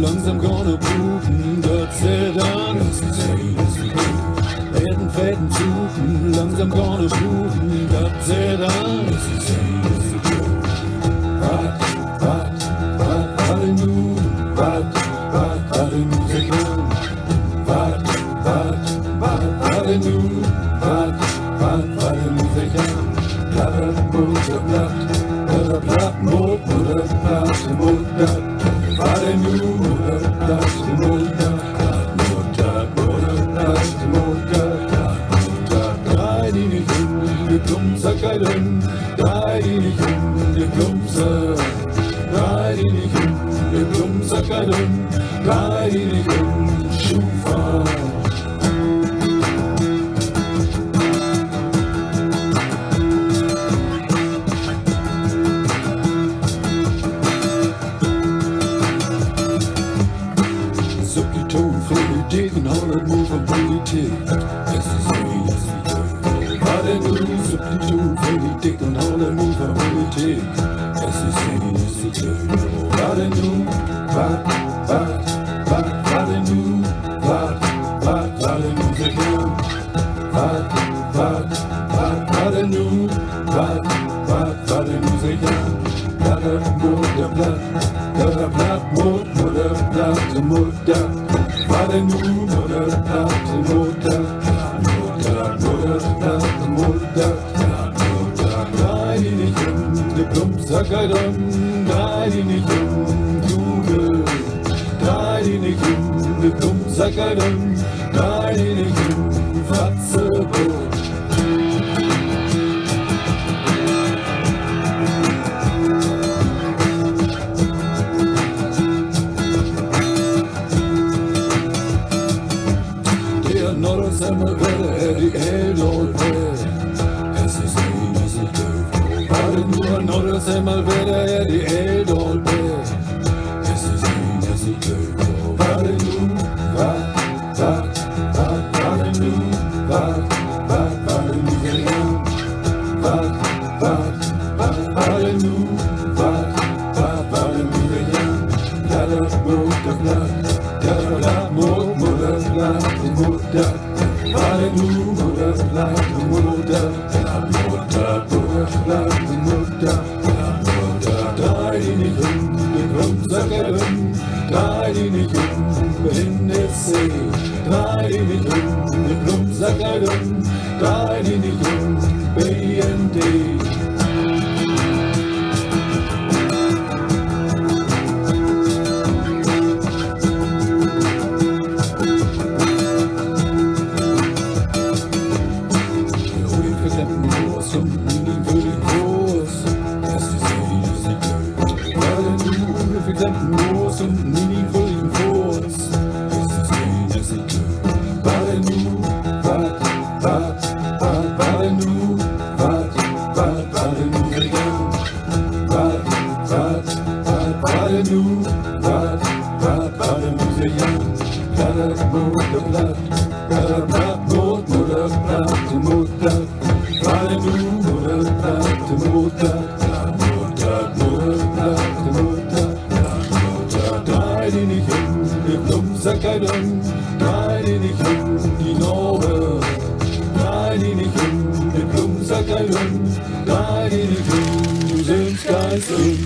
langsam gonna bluten, dass er dann Fäden, Fäden suchen, langsam gonna bluten, dass er dann warte nu, warte nu, sehr gern. Warte nu, warte nu, sehr gern. Blatt, Mut, Blatt, Mut, warte nu, Blatt, Mut, drei, die nicht in die Klumser geilen, drei, die nicht in die Klumser, drei, die nicht in die Klumser geilen, drei, die nicht in Schufa. Dicken Holland nur von Politik. Es ist nicht. Warte nur, Substitut für die dicken Holland nur von Politik. Es ist nicht. Warte nur, warte nur, warte nur, sehr gern. Warte nur, warte nur, sehr gern. Blatt, Mutter. Warte nu, Mutter, drei, die nicht in die Klumpsackerin, drei, die nicht in Jubel, drei, die nicht in die Klumpsackerin, drei, die nicht in Fatzebrot. Norrösemmel werde die Eldol es ist nicht, es ist doof. Warte nur, Norrösemmel werde die Eldol es ist nicht, es ist doof. Warte nur, warte nur, sehr gern. Warte nur, sehr gern. Blatt, Mutter, warte nu, Blatt, Mutter, drei, die nicht in die Klumpsackerin, drei, die nicht in den See, drei, die nicht in die Klumpsackerin, drei, die nicht in BND. Los und nie vollen Kurs. Es ist nicht, es ist gut. Warte nu, warte nu, sehr gern. Warte nu, sehr gern. Blatt, Mutter, warte nu, Blatt, Mutter. Drei, die nicht in die Klumpsackerin, drei, die nicht in die Norbe, drei, die nicht in die Klumpsackerin, drei, die nicht in die Silbsgeißeln.